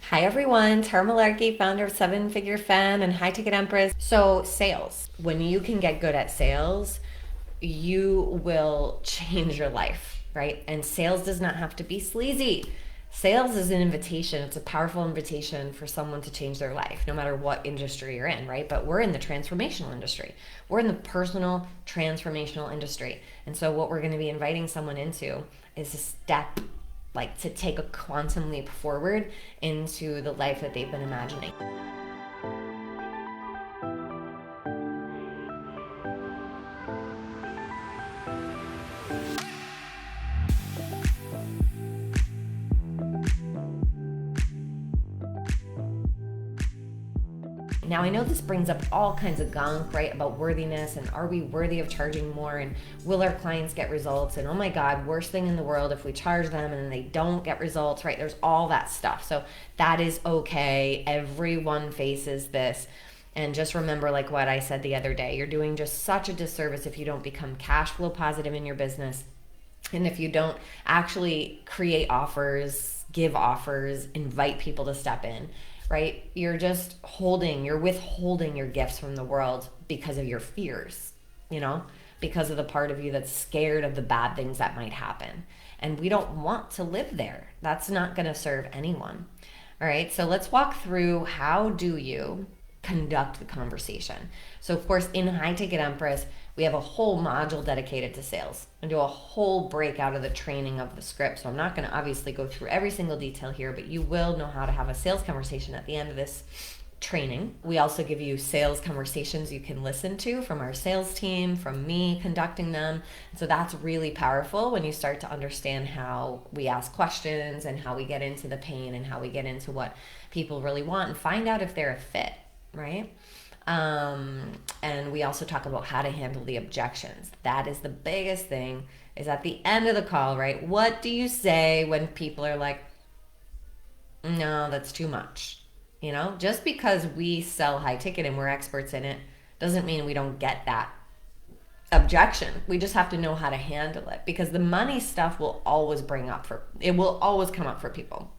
Hi everyone, Tara Malarkey, founder of Seven Figure Femme and High Ticket Empress. So, sales. When you can get good at sales, you will change your life, right? And sales does not have to be sleazy. Sales is an invitation. It's a powerful invitation for someone to change their life, no matter what industry you're in, right? But we're in the transformational industry. We're in the personal transformational industry. And so, what we're going to be inviting someone into is a step, like to take a quantum leap forward into the life that they've been imagining. Now, I know this brings up all kinds of gunk, right, about worthiness and are we worthy of charging more and will our clients get results? And oh my God, worst thing in the world if we charge them and they don't get results, right? There's all that stuff. So that is okay. Everyone faces this. And just remember, like what I said the other day, you're doing just such a disservice if you don't become cash flow positive in your business. And if you don't actually create offers, give offers, invite people to step in, right? You're withholding your gifts from the world because of your fears, you know, because of the part of you that's scared of the bad things that might happen. And we don't want to live there. That's not going to serve anyone. All right, so let's walk through how do you conduct the conversation. So, of course, in High Ticket Empress, we have a whole module dedicated to sales and do a whole breakout of the training of the script. So, I'm not going to obviously go through every single detail here, but you will know how to have a sales conversation at the end of this training. We also give you sales conversations you can listen to from our sales team, from me conducting them. So that's really powerful when you start to understand how we ask questions and how we get into the pain and how we get into what people really want and find out if they're a fit, right? And we also talk about how to handle the objections. That is the biggest thing, is at the end of the call, right? What do you say when people are like, no, that's too much? You know, just because we sell high ticket and we're experts in it doesn't mean we don't get that objection. We just have to know how to handle it, because the money stuff will always it will always come up for people.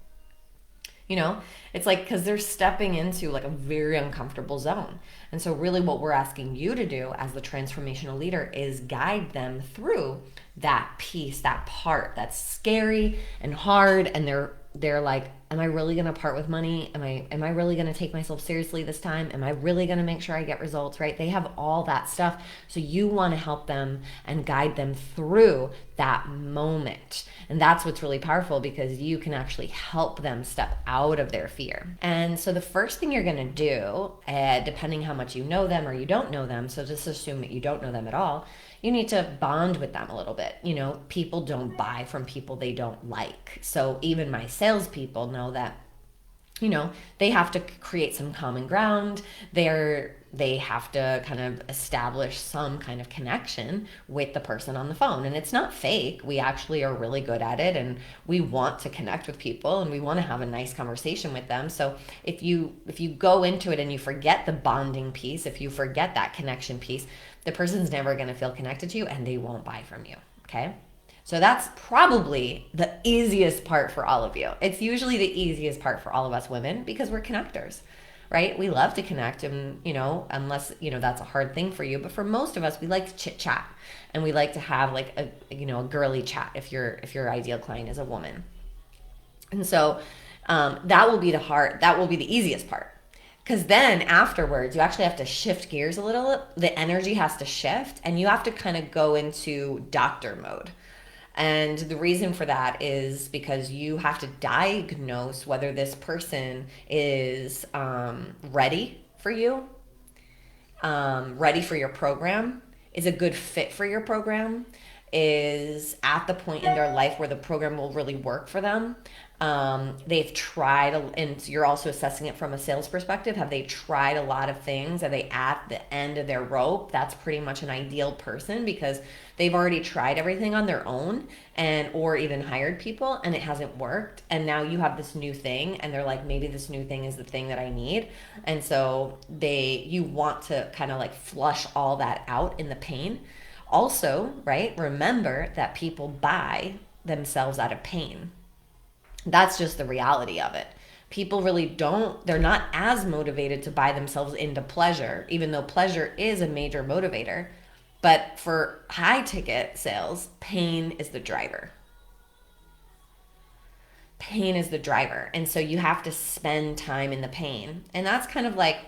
You know, it's like, because they're stepping into like a very uncomfortable zone. And so, really, what we're asking you to do as the transformational leader is guide them through that piece, that part that's scary and hard. And they're like, am I really going to part with money? Am I really going to take myself seriously this time? Am I really going to make sure I get results, right? They have all that stuff. So you want to help them and guide them through that moment. And that's what's really powerful, because you can actually help them step out of their fear. And so the first thing you're going to do, depending how much you know them or you don't know them, so just assume that you don't know them at all, you need to bond with them a little bit. You know, people don't buy from people they don't like. So even my salespeople know that, you know, they have to create some common ground. They have to kind of establish some kind of connection with the person on the phone. And it's not fake. We actually are really good at it, and we want to connect with people and we want to have a nice conversation with them. So if you go into it and you forget the bonding piece, if you forget that connection piece, the person's never going to feel connected to you and they won't buy from you. Okay? So that's probably the easiest part for all of you. It's usually the easiest part for all of us women, because we're connectors, right? We love to connect, and, you know, unless, you know, that's a hard thing for you. But for most of us, we like to chit chat, and we like to have like a girly chat if your ideal client is a woman. And so that will be the easiest part. Because then afterwards, you actually have to shift gears a little. The energy has to shift, and you have to kind of go into doctor mode. And the reason for that is because you have to diagnose whether this person is ready for you, ready for your program, is a good fit for your program, is at the point in their life where the program will really work for them. They've tried, and you're also assessing it from a sales perspective. Have they tried a lot of things? Are they at the end of their rope? That's pretty much an ideal person, because they've already tried everything on their own, and or even hired people, and it hasn't worked. And now you have this new thing, and they're like, maybe this new thing is the thing that I need. And so you want to kind of like flush all that out in the pain. Also, right? Remember that people buy themselves out of pain. That's just the reality of it. people really they're not as motivated to buy themselves into pleasure, even though pleasure is a major motivator. But for high ticket sales, pain is the driver. Pain is the driver. And so you have to spend time in the pain. And that's kind of like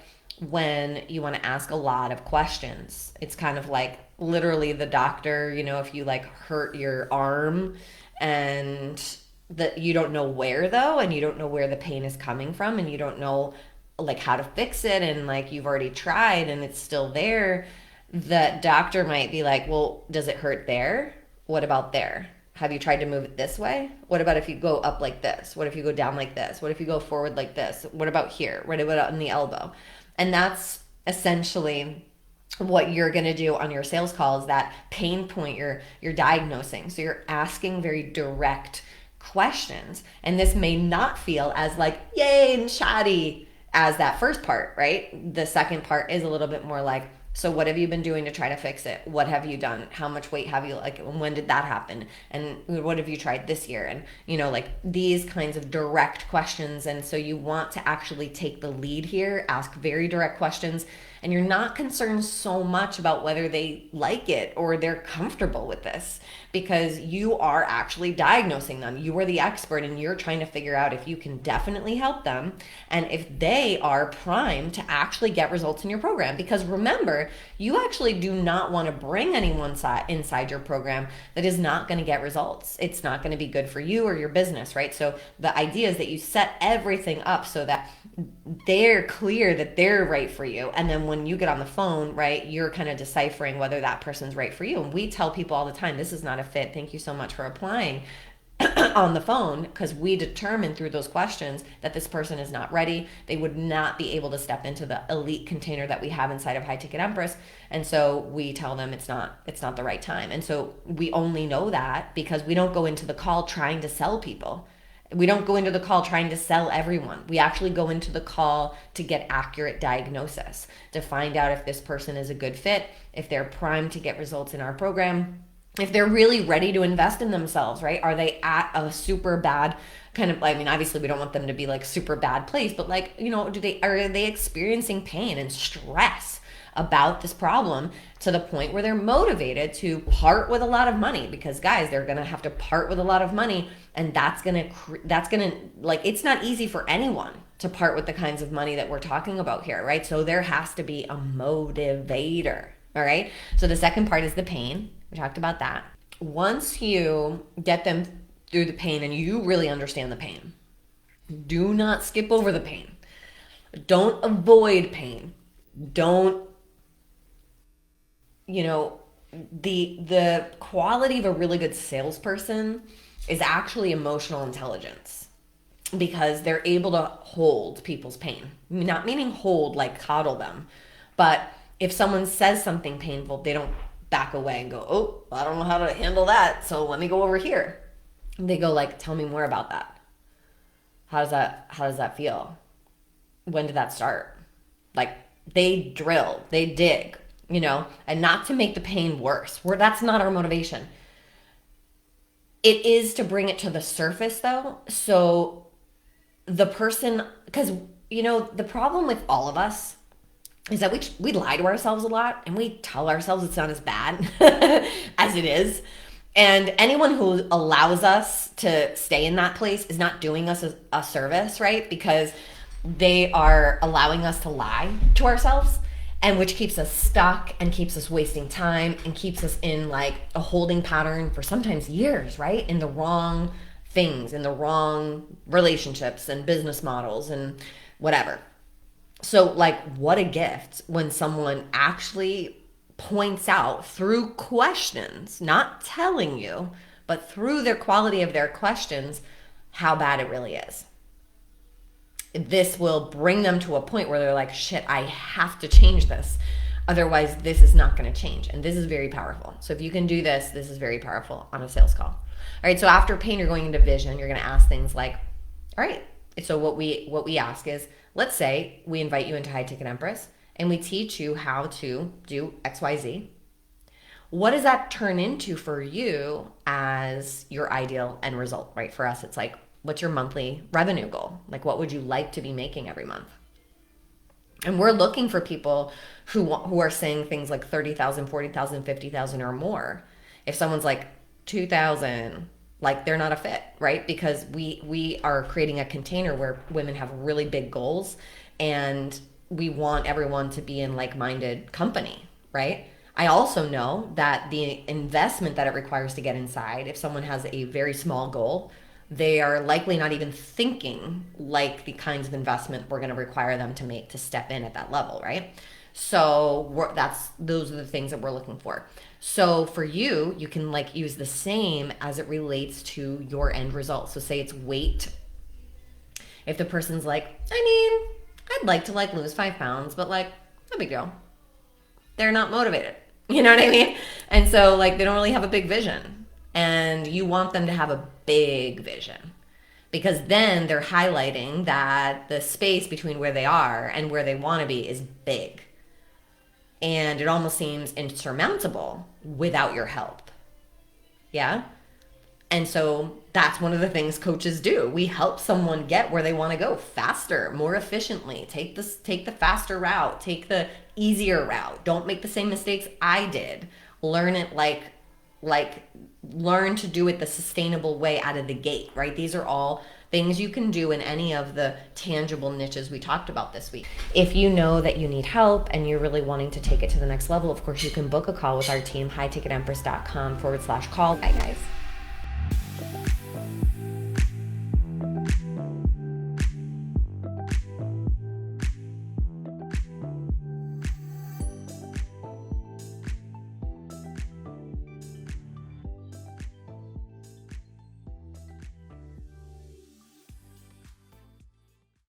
when you want to ask a lot of questions. It's kind of like literally the doctor, if you like hurt your arm and that you don't know where though, and you don't know where the pain is coming from, and you don't know like how to fix it, and like you've already tried and it's still there, the doctor might be like, well, does it hurt there? What about there? Have you tried to move it this way? What about if you go up like this? What if you go down like this? What if you go forward like this? What about here? What about on the elbow? And that's essentially what you're going to do on your sales call, is that pain point you're diagnosing. So you're asking very direct questions. And this may not feel as like yay and shoddy as that first part, right? The second part is a little bit more like, so what have you been doing to try to fix it? What have you done? How much weight have you, like, when did that happen? And what have you tried this year? And, like these kinds of direct questions. And so you want to actually take the lead here, ask very direct questions. And you're not concerned so much about whether they like it or they're comfortable with this, because you are actually diagnosing them. You are the expert, and you're trying to figure out if you can definitely help them and if they are primed to actually get results in your program. Because remember, you actually do not want to bring anyone inside your program that is not going to get results. It's not going to be good for you or your business, right? So the idea is that you set everything up so that they're clear that they're right for you. And then when you get on the phone, right, you're kind of deciphering whether that person's right for you. And we tell people all the time, this is not a fit. Thank you so much for applying on the phone, because we determine through those questions that this person is not ready. They would not be able to step into the elite container that we have inside of High Ticket Empress. And so we tell them it's not the right time. And so we only know that because we don't go into the call trying to sell people. We don't go into the call trying to sell everyone. We actually go into the call to get accurate diagnosis, to find out if this person is a good fit, if they're primed to get results in our program, if they're really ready to invest in themselves, right? Are they at a super bad kind of, I mean, obviously we don't want them to be like super bad place, but like, are they experiencing pain and stress about this problem to the point where they're motivated to part with a lot of money? Because guys, they're going to have to part with a lot of money, and that's going to like, it's not easy for anyone to part with the kinds of money that we're talking about here, right? So there has to be a motivator. All right. So the second part is the pain. We talked about that. Once you get them through the pain and you really understand the pain, do not skip over the pain. Don't avoid pain. Don't, the quality of a really good salesperson is actually emotional intelligence, because they're able to hold people's pain. Not meaning hold like coddle them, but if someone says something painful, they don't back away and go, oh, I don't know how to handle that, so let me go over here. They go like, tell me more about that. How does that feel? When did that start? Like, they drill, they dig, and not to make the pain worse. That's not our motivation. It is to bring it to the surface though. So the person, because the problem with all of us is that we lie to ourselves a lot, and we tell ourselves it's not as bad as it is. And anyone who allows us to stay in that place is not doing us a service, right? Because they are allowing us to lie to ourselves, and which keeps us stuck and keeps us wasting time and keeps us in like a holding pattern for sometimes years, right? In the wrong things, in the wrong relationships and business models and whatever. So like, what a gift when someone actually points out through questions, not telling you, but through their quality of their questions, how bad it really is. This will bring them to a point where they're like, shit, I have to change this. Otherwise, this is not going to change. And this is very powerful. So if you can do this, this is very powerful on a sales call. All right. So after pain, you're going into vision. You're going to ask things like, all right. So what we ask is, let's say we invite you into High Ticket Empress and we teach you how to do XYZ. What does that turn into for you as your ideal end result, right? For us, it's like, What's your monthly revenue goal? Like, what would you like to be making every month? And we're looking for people who are saying things like 30,000, 40,000, 50,000 or more. If someone's like 2,000, like they're not a fit, right? Because we are creating a container where women have really big goals, and we want everyone to be in like-minded company, right? I also know that the investment that it requires to get inside, if someone has a very small goal, they are likely not even thinking like the kinds of investment we're going to require them to make to step in at that level, right? So those are the things that we're looking for. So for you, you can like use the same as it relates to your end result. So say it's weight. If the person's like, I mean, I'd like to like lose 5 pounds, but like, no big deal. They're not motivated. You know what I mean? And so like they don't really have a big vision. And you want them to have a big vision, because then they're highlighting that the space between where they are and where they want to be is big. And it almost seems insurmountable without your help. Yeah? And so that's one of the things coaches do. We help someone get where they want to go faster, more efficiently. Take the faster route, take the easier route. Don't make the same mistakes I did. Learn it learn to do it the sustainable way out of the gate, right? These are all things you can do in any of the tangible niches we talked about this week. If you know that you need help and you're really wanting to take it to the next level, of course, you can book a call with our team, hightticketempress.com/call. Bye, guys.